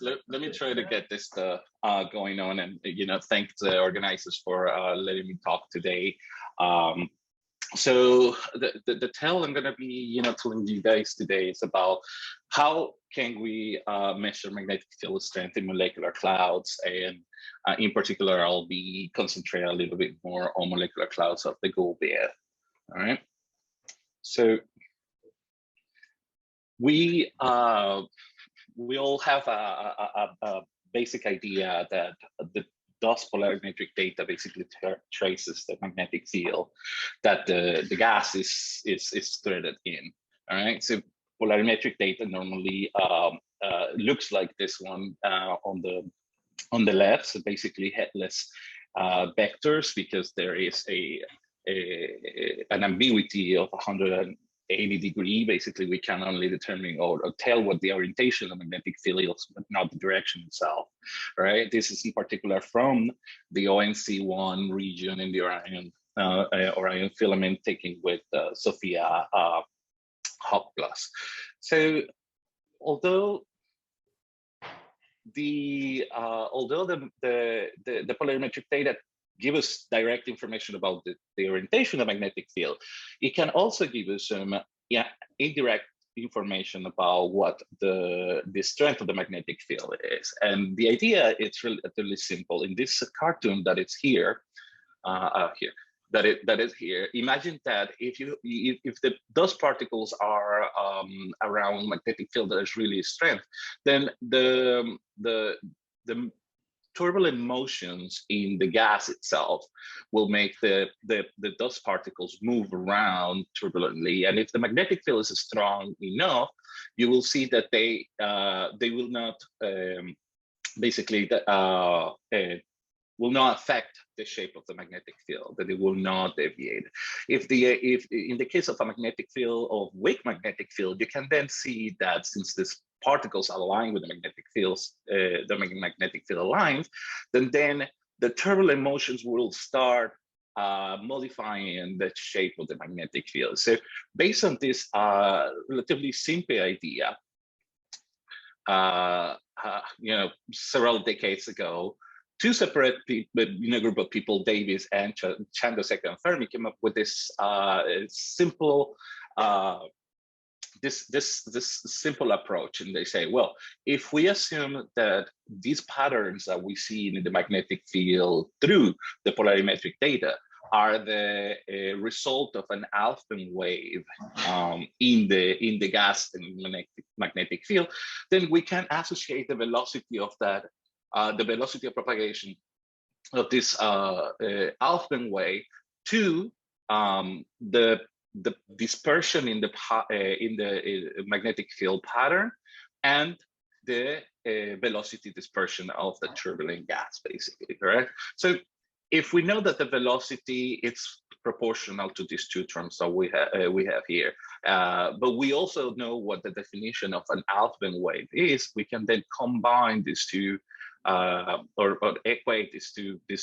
let me try to get this going on, and thank the organizers for letting me talk today. So the tale I'm going to be telling you guys today is about how can we measure magnetic field strength in molecular clouds, and in particular I'll be concentrating a little bit more on molecular clouds of the Gould band. All right, so we all have a basic idea that the dust polarimetric data basically traces the magnetic field that the gas is threaded in. All right, so polarimetric data normally looks like this one on the left. So basically headless vectors, because there is an ambiguity of 180 degree. Basically, we can only determine or tell what the orientation of the magnetic field is, but not the direction itself. Right. This is in particular from the ONC1 region in the Orion filament, taken with Sophia Hopplus. So although the polarimetric data give us direct information about the orientation of the magnetic field, it can also give us some indirect information about what the strength of the magnetic field is. And the idea is relatively simple. In this cartoon that is here, that is here, imagine that if the dust particles are around magnetic field that is really strength, then the turbulent motions in the gas itself will make the dust particles move around turbulently. And if the magnetic field is strong enough, you will see that they will not will not affect the shape of the magnetic field, that it will not deviate. If in the case of a magnetic field, of weak magnetic field, you can then see that since this particles align with the magnetic fields, the magnetic field aligns, then the turbulent motions will start modifying the shape of the magnetic field. So based on this relatively simple idea, several decades ago, two separate people, group of people, Davis and Chandrasekhar and Fermi, came up with this simple this simple approach. And they say, well, if we assume that these patterns that we see in the magnetic field through the polarimetric data are the result of an Alfvén wave in the gas and magnetic field, then we can associate the velocity of that, the velocity of propagation of this Alfvén wave to the dispersion in the magnetic field pattern and the velocity dispersion of the turbulent gas, basically, correct? So if we know that the velocity is proportional to these two terms that we have here, but we also know what the definition of an Alfvén wave is, we can then combine these two or equate these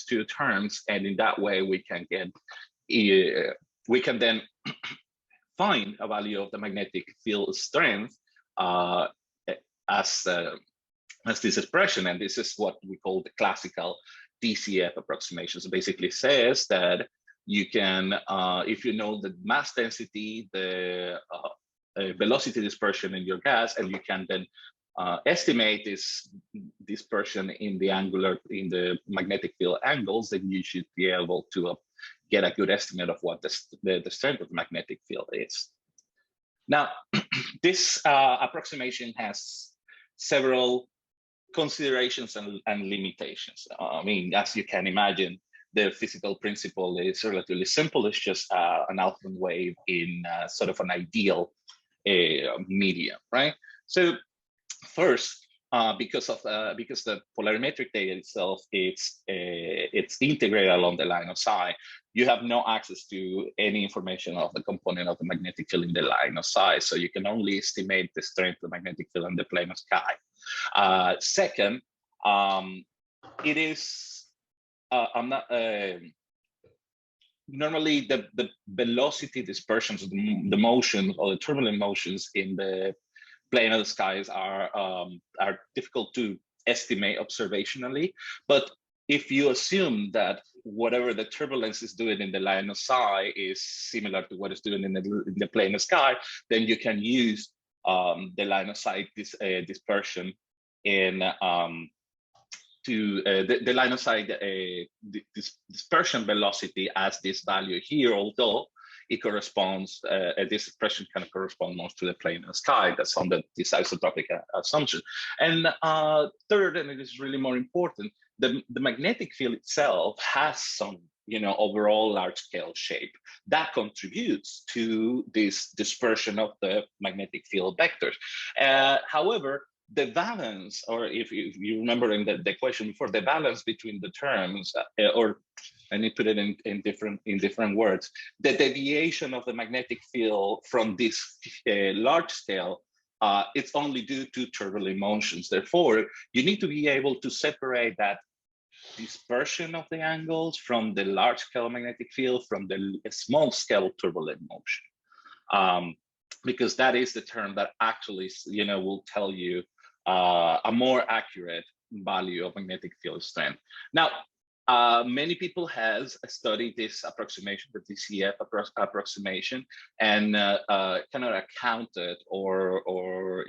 two terms, and in that way we can get we can then find a value of the magnetic field strength as this expression, and this is what we call the classical Dcf approximation. So basically says that you can, if you know the mass density, the velocity dispersion in your gas, and you can then estimate this dispersion in the magnetic field angles, then you should be able to get a good estimate of what the strength of the magnetic field is. Now, this approximation has several considerations and limitations. I mean, as you can imagine, the physical principle is relatively simple. It's just an Alfvén wave in sort of an ideal medium, right? So first, because the polarimetric data itself it's integrated along the line of sight, you have no access to any information of the component of the magnetic field in the line of sight. So you can only estimate the strength of the magnetic field in the plane of sky. Second, it is normally the velocity dispersions, the motion or the turbulent motions in the plane of the skies are difficult to estimate observationally. But if you assume that whatever the turbulence is doing in the line of sight is similar to what it's doing in the plane of sky, then you can use the line of sight dispersion in the line of sight dispersion velocity as this value here, although it corresponds, this expression kind of corresponds most to the plane of sky. That's on this isotropic assumption. And third, and it is really more important, the magnetic field itself has some, overall large scale shape that contributes to this dispersion of the magnetic field vectors. However, the balance, or if you remember in the question before, the balance between the terms, or I need to put it in different words, the deviation of the magnetic field from this large scale, it's only due to turbulent motions. Therefore, you need to be able to separate that dispersion of the angles from the large scale magnetic field from the small scale turbulent motion, because that is the term that actually, will tell you a more accurate value of magnetic field strength. Now, many people has studied this approximation, the Dcf approximation, and kind of accounted or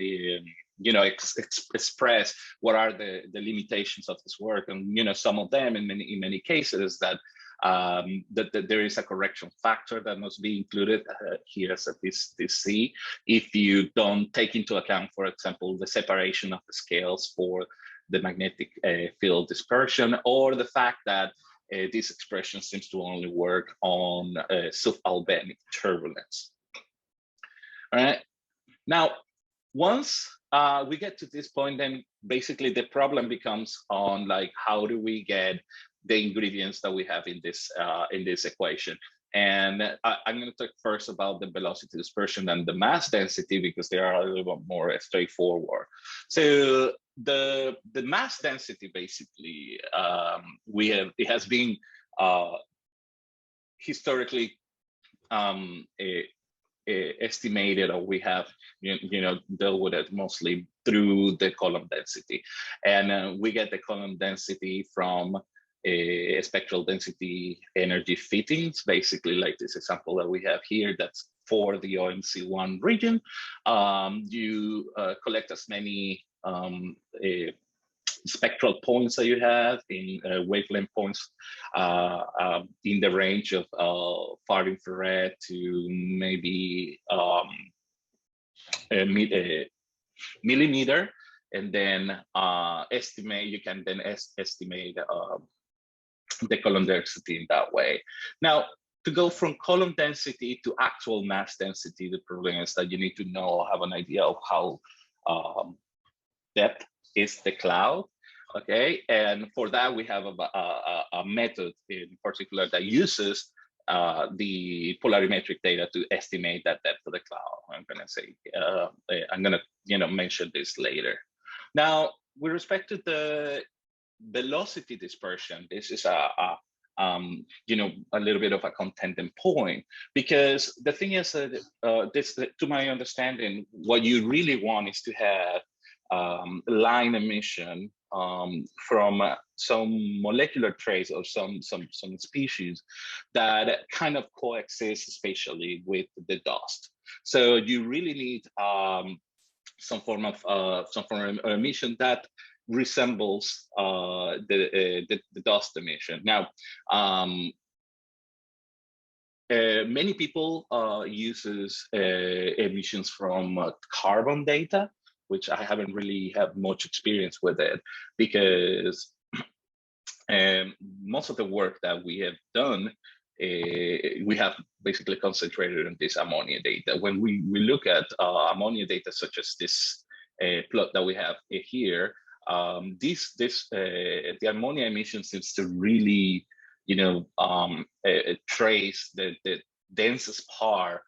express what are the limitations of this work. And some of them in many cases that that there is a correction factor that must be included here as this C if you don't take into account, for example, the separation of the scales for the magnetic field dispersion, or the fact that this expression seems to only work on subalbenic turbulence. All right. Now, once we get to this point, then basically the problem becomes on how do we get the ingredients that we have in this equation. And I'm going to talk first about the velocity dispersion and the mass density because they are a little bit more straightforward. So the mass density basically it has been historically estimated, or we have dealt with it mostly through the column density, and we get the column density from a spectral density energy fittings, basically like this example that we have here. That's for the OMC1 region. You collect as many spectral points that you have in wavelength points in the range of far infrared to maybe millimeter, and then you can then estimate the column density in that way. Now, to go from column density to actual mass density, the problem is that you need to have an idea of how depth is the cloud, okay? And for that, we have a method in particular that uses the polarimetric data to estimate that depth of the cloud. I'm gonna mention this later. Now, with respect to the velocity dispersion, this is a little bit of a contending point, because the thing is that to my understanding, what you really want is to have line emission from some molecular trace or some species that kind of coexist spatially with the dust. So you really need some form of emission that resembles the dust emission. Now, many people uses emissions from carbon data, which I haven't really had much experience with it, because most of the work that we have done, we have basically concentrated on this ammonia data. When we look at ammonia data, such as this plot that we have here, the ammonia emission seems to really, trace the densest part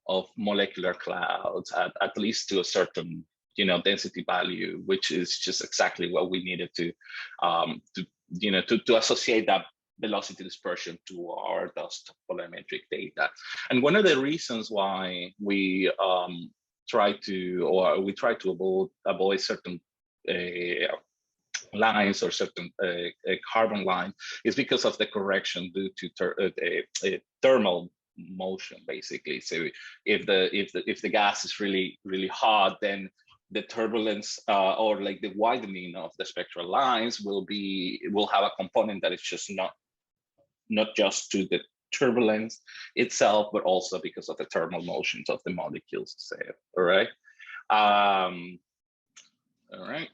of molecular clouds at least to a certain density value, which is just exactly what we needed to associate that velocity dispersion to our dust polarimetric data. And one of the reasons why we try to avoid certain lines or certain carbon lines is because of the correction due to thermal motion, basically. So if the gas is really hot, then the turbulence or like the widening of the spectral lines will have a component that is just not just to the turbulence itself, but also because of the thermal motions of the molecules. So, all right. All right.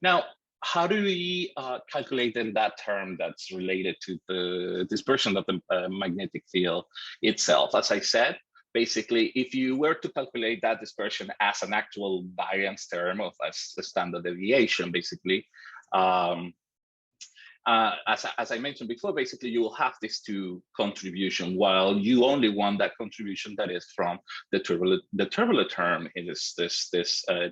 Now, how do we calculate then that term that's related to the dispersion of the magnetic field itself? As I said, basically, if you were to calculate that dispersion as an actual variance term of a standard deviation, basically, as I mentioned before, basically you will have these two contribution, while you only want that contribution that is from the turbulent term in the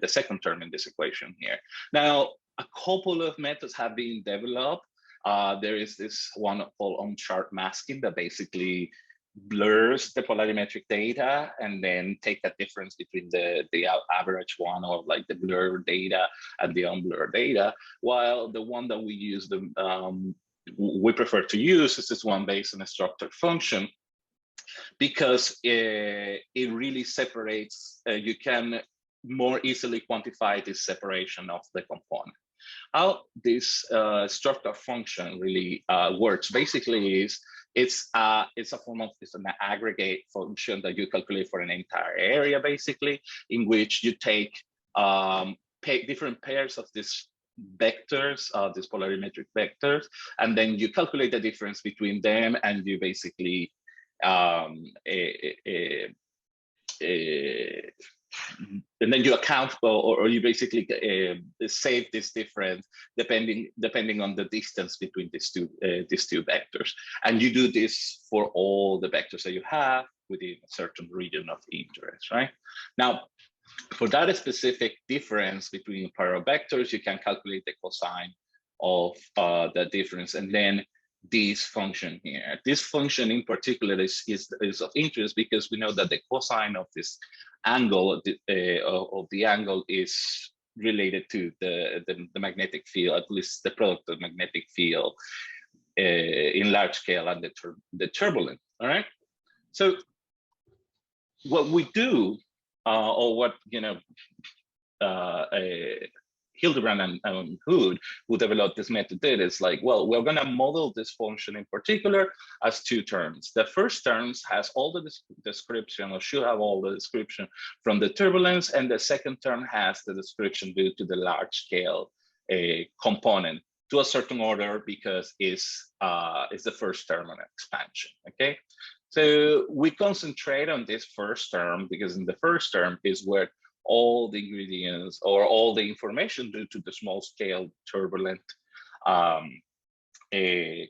second term in this equation here. Now, a couple of methods have been developed. There is this one called on-chart masking that basically blurs the polarimetric data and then take that difference between the average one of like the blurred data and the unblurred data, while the one that we prefer to use is this one based on a structured function, because it really separates, you can more easily quantify this separation of the component. How this structured function really works basically is it's an aggregate function that you calculate for an entire area, basically, in which you take different pairs of these vectors, these polarimetric vectors, and then you calculate the difference between them, and you basically and then you account for, or you basically save this difference depending on the distance between these two vectors, and you do this for all the vectors that you have within a certain region of interest, right? Now, for that specific difference between a pair of vectors, you can calculate the cosine of the difference, and then this function here. This function in particular is of interest because we know that the cosine of this angle of the angle is related to the magnetic field, at least the product of magnetic field in large scale and the turbulence. All right. So what we do, or what Hildebrand and Gould, who developed this method, did is like, well, we're going to model this function in particular as two terms. The first terms has all the description, or should have all the description from the turbulence, and the second term has the description due to the large scale component to a certain order, because it's the first term on expansion. Okay, so we concentrate on this first term because in the first term is where all the ingredients or all the information due to the small scale turbulent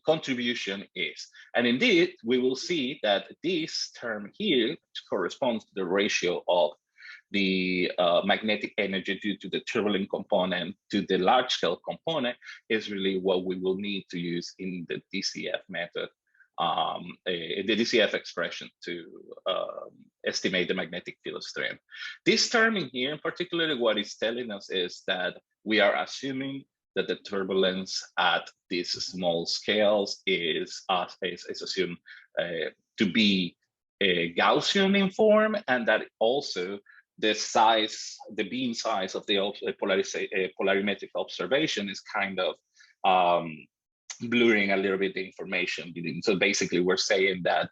contribution is. And indeed, we will see that this term here corresponds to the ratio of the magnetic energy due to the turbulent component to the large scale component is really what we will need to use in the DCF method, the DCF expression to estimate the magnetic field strength. This term in here, in particular, what it's telling us is that we are assuming that the turbulence at these small scales is assumed to be Gaussian in form, and that also the size, the beam size of the polarimetric observation is kind of blurring a little bit the information. So basically, we're saying that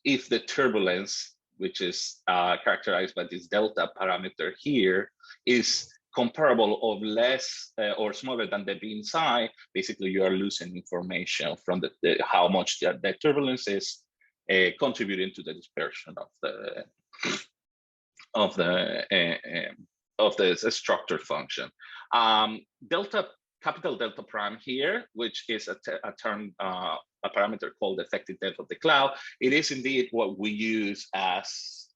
if the turbulence, which is characterized by this delta parameter here, is comparable of less or smaller than the beam size, basically you are losing information from the how much the turbulence is contributing to the dispersion of the structure function. Capital delta prime here, which is a term, a parameter called the effective depth of the cloud. It is indeed what we use as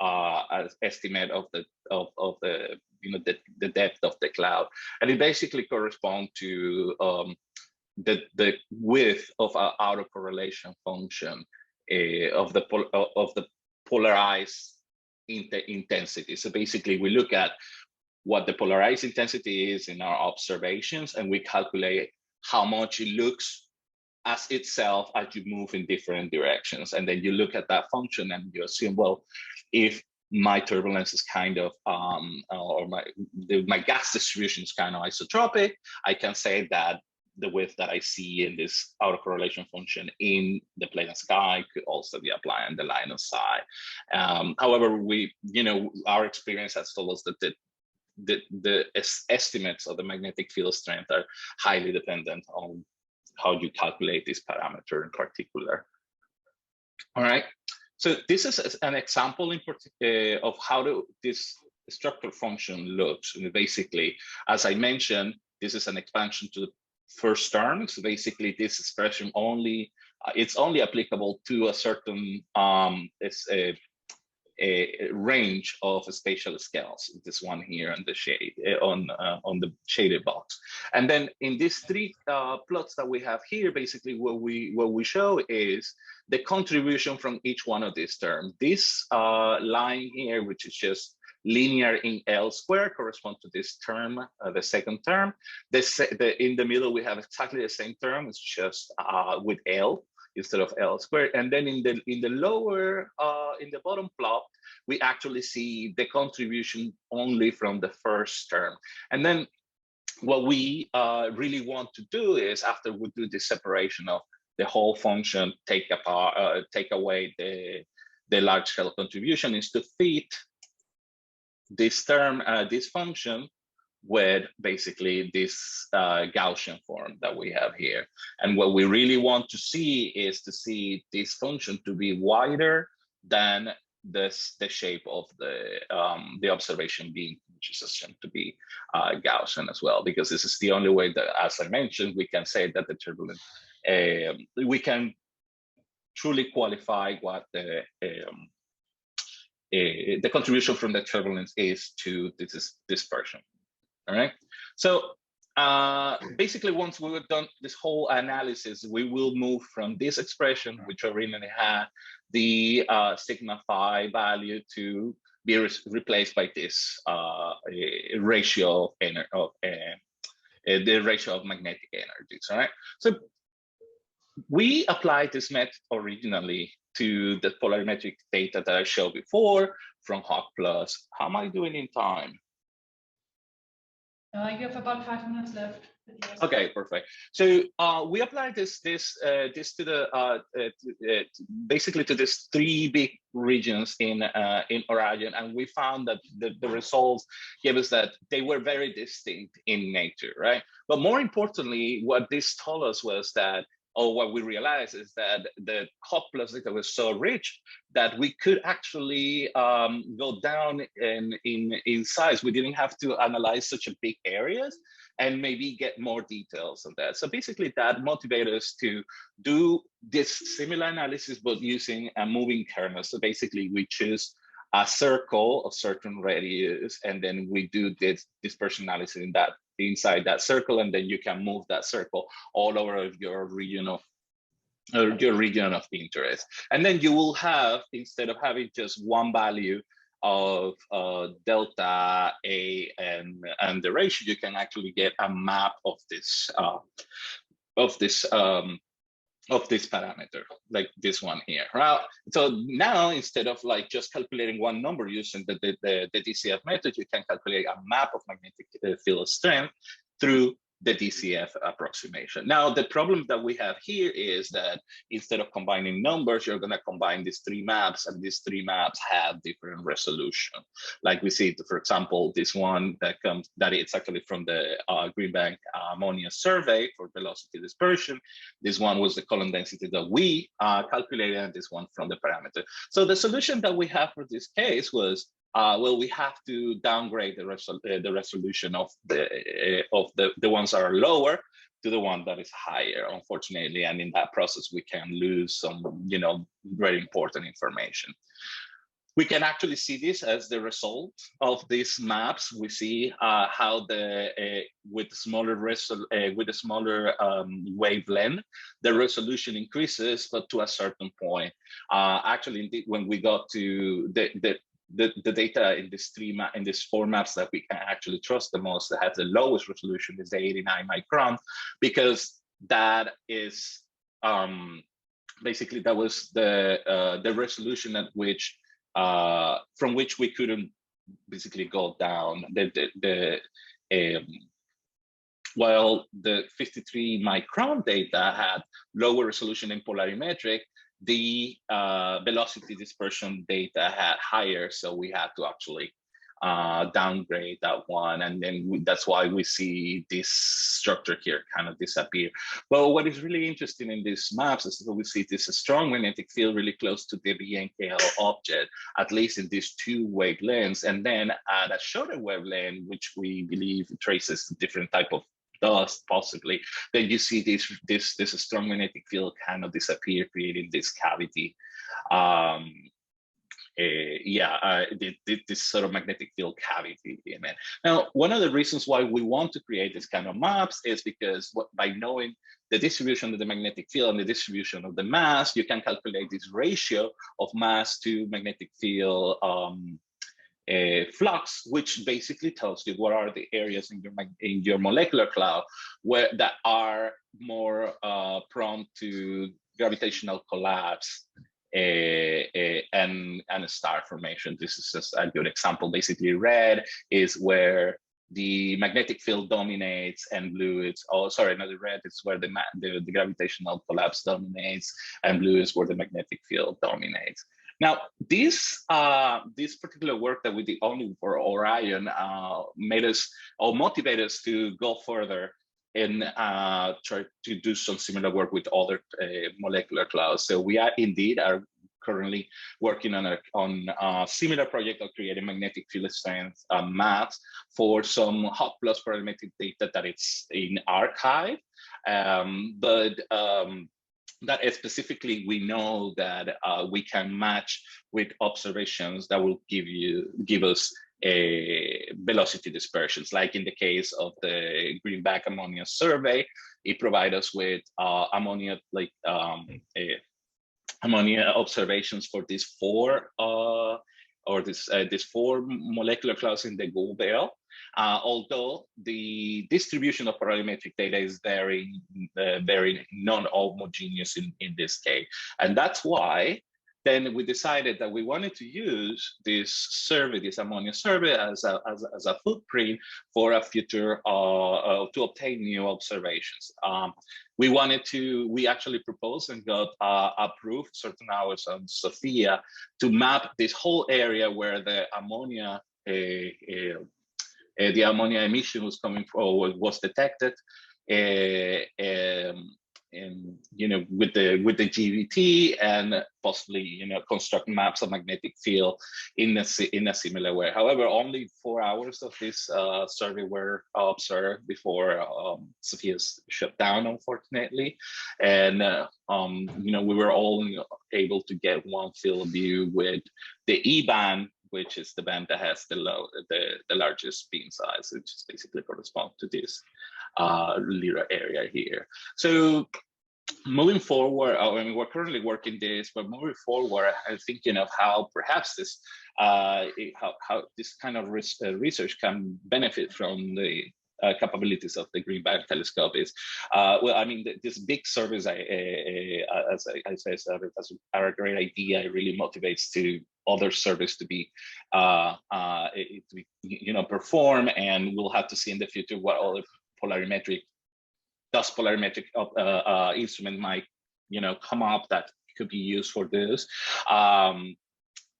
estimate of the depth of the cloud, and it basically corresponds to the width of our autocorrelation function of the polarized intensity. So basically, we look at what the polarized intensity is in our observations, and we calculate how much it looks as itself as you move in different directions. And then you look at that function and you assume, well, if my turbulence is kind of, or my gas distribution is kind of isotropic, I can say that the width that I see in this autocorrelation function in the plane of sky could also be applied in the line of sight. However, our experience has told us that the estimates of the magnetic field strength are highly dependent on how you calculate this parameter in particular. All right, so this is an example of how this structure function looks. And basically, as I mentioned, this is an expansion to the first term. So basically, this expression it's only applicable to a certain a range of spatial scales. This one here on the shade on the shaded box. And then in these three plots that we have here, basically what we show is the contribution from each one of these terms. This line here, which is just linear in L squared, corresponds to this term, the second term. In the middle, we have exactly the same term. It's just with L instead of L squared. And then in the lower, in the bottom plot, we actually see the contribution only from the first term. And then what we really want to do is, after we do this separation of the whole function, take away the large scale contribution, is to fit this term, this function, with basically this Gaussian form that we have here. And what we really want to see is to see this function to be wider than the shape of the observation being, which is assumed to be Gaussian as well, because this is the only way that, as I mentioned, we can say that the turbulence, we can truly qualify what the contribution from the turbulence is to this dispersion. All right. So basically, once we have done this whole analysis, we will move from this expression, which originally had the sigma phi value, to be replaced by this ratio of the ratio of magnetic energies. All right. So we applied this method originally to the polarimetric data that I showed before from Hawk Plus. How am I doing in time? You have about 5 minutes left. Okay, perfect. So we applied this to the basically to these three big regions in Orion, and we found that the results gave us that they were very distinct in nature, right? But more importantly, what this told us was that, or what we realized, is that the Hawk Plus data was so rich that we could actually go down in size. We didn't have to analyze such a big areas and maybe get more details on that. So basically that motivated us to do this similar analysis, but using a moving kernel. So basically we choose a circle of certain radius, and then we do this dispersion analysis inside that circle, and then you can move that circle all over your region of interest. And then you will have, instead of having just one value of delta A and the ratio, you can actually get a map of this parameter, like this one here. Right? So now, instead of like just calculating one number using the DCF method, you can calculate a map of magnetic field strength through the DCF approximation. Now, the problem that we have here is that instead of combining numbers, you're going to combine these three maps, and these three maps have different resolution. Like we see, for example, this one that it's actually from the Green Bank ammonia survey for velocity dispersion. This one was the column density that we calculated, and this one from the parameter. So the solution that we have for this case was, well, we have to downgrade the resolution of the ones that are lower to the one that is higher, unfortunately, and in that process we can lose some, very important information. We can actually see this as the result of these maps. We see how with the smaller wavelength, the resolution increases, but to a certain point. Actually, when we got to the data in these four maps that we can actually trust the most, that has the lowest resolution, is the 89 micron, because that is basically that was the resolution at which from which we couldn't basically go down. While the 53 micron data had lower resolution in polarimetric, the velocity dispersion data had higher, so we had to actually downgrade that one, and then that's why we see this structure here kind of disappear. But what is really interesting in these maps is that we see this strong magnetic field really close to the BNKL object, at least in these two wavelengths, and then at a shorter wavelength, which we believe traces a different type of dust, possibly, then you see this strong magnetic field kind of disappear, creating this cavity. This sort of magnetic field cavity. Now, one of the reasons why we want to create this kind of maps is because by knowing the distribution of the magnetic field and the distribution of the mass, you can calculate this ratio of mass to magnetic field flux, which basically tells you what are the areas in your molecular cloud that are more prone to gravitational collapse and star formation. This is just a good example. Basically, red is where the magnetic field dominates, and blue is red is where the gravitational collapse dominates, and blue is where the magnetic field dominates. Now, this particular work that we did only for Orion motivated us to go further and try to do some similar work with other molecular clouds. So we are currently working on a similar project of creating magnetic field strength maps for some hot plus polarimetric data that it's in archive, that specifically we know that we can match with observations that will give us velocity dispersions. Like in the case of the Greenback ammonia survey, it provides us with ammonia observations for these four molecular clouds in the Gould belt. Although the distribution of polarimetric data is very non-homogeneous in this case. And that's why then we decided that we wanted to use this survey, this ammonia survey, as a footprint for a future to obtain new observations. We actually proposed and got approved certain hours on Sophia to map this whole area where the ammonia emission was coming from, or was detected, with the GVT, and possibly construct maps of magnetic field in a similar way. However, only 4 hours of this survey were observed before Sophia's shut down, unfortunately, and we were only able to get one field view with the E band, which is the band that has the largest beam size, which is basically corresponds to this little area here. So moving forward, we're currently working this, but moving forward, I'm thinking of how perhaps this how this kind of research can benefit from the capabilities of the Greenback telescope. Is this big surveys, as I said, are a great idea. It really motivates to other surveys to be perform, and we'll have to see in the future what other dust polarimetric instrument might come up that could be used for this.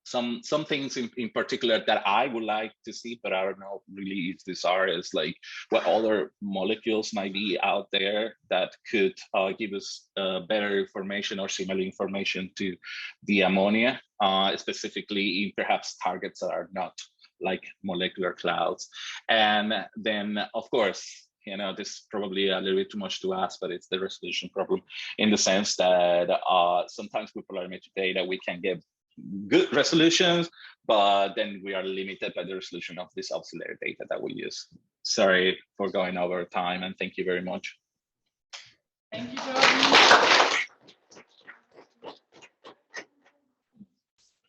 Some things in particular that I would like to see, but I don't know really if these are, is like what other molecules might be out there that could give us better information or similar information to the ammonia, specifically in perhaps targets that are not like molecular clouds. And then, of course, this is probably a little bit too much to ask, but it's the resolution problem, in the sense that sometimes with polarimetric data, we can get good resolutions, but then we are limited by the resolution of this auxiliary data that we use. Sorry for going over time, and thank you very much. Thank you, Jordan.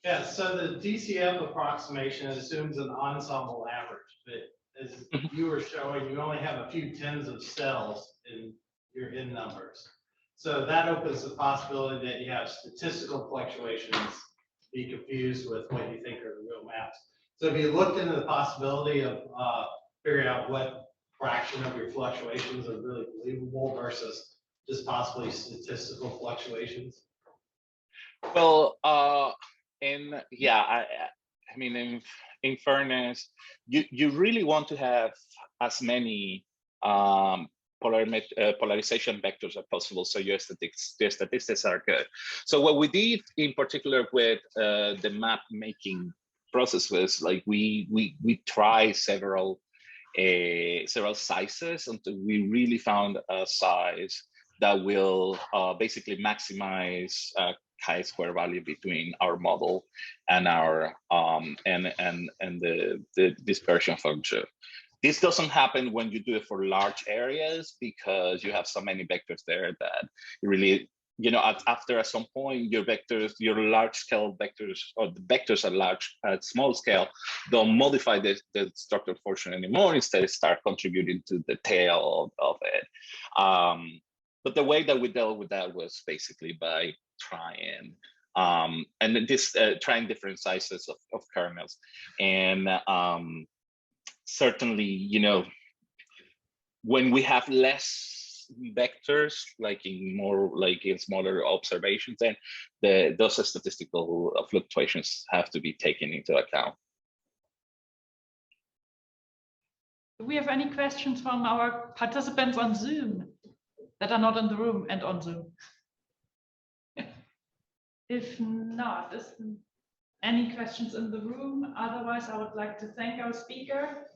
Yeah, so the Dcf approximation assumes an ensemble average, but as you were showing, you only have a few tens of cells in your N numbers. So that opens the possibility that you have statistical fluctuations be confused with what you think are the real maps. So if you looked into the possibility of figuring out what fraction of your fluctuations are really believable versus just possibly statistical fluctuations? Well, and yeah, I mean, in fairness, you really want to have as many polarization vectors as possible, so your statistics are good. So what we did in particular with the map making process was like we try several sizes until we really found a size that will basically maximize chi-square value between our model and our the dispersion function. This doesn't happen when you do it for large areas because you have so many vectors there that you really, you know, after at some point your vectors, your large scale vectors, or the vectors at small scale don't modify the structural function anymore. Instead, start contributing to the tail of it. But the way that we dealt with that was basically by trying trying different sizes of kernels, and certainly, you know, when we have less vectors, like in smaller observations, then those statistical fluctuations have to be taken into account. Do we have any questions from our participants on Zoom that are not in the room and on Zoom? If not, is any questions in the room? Otherwise, I would like to thank our speaker.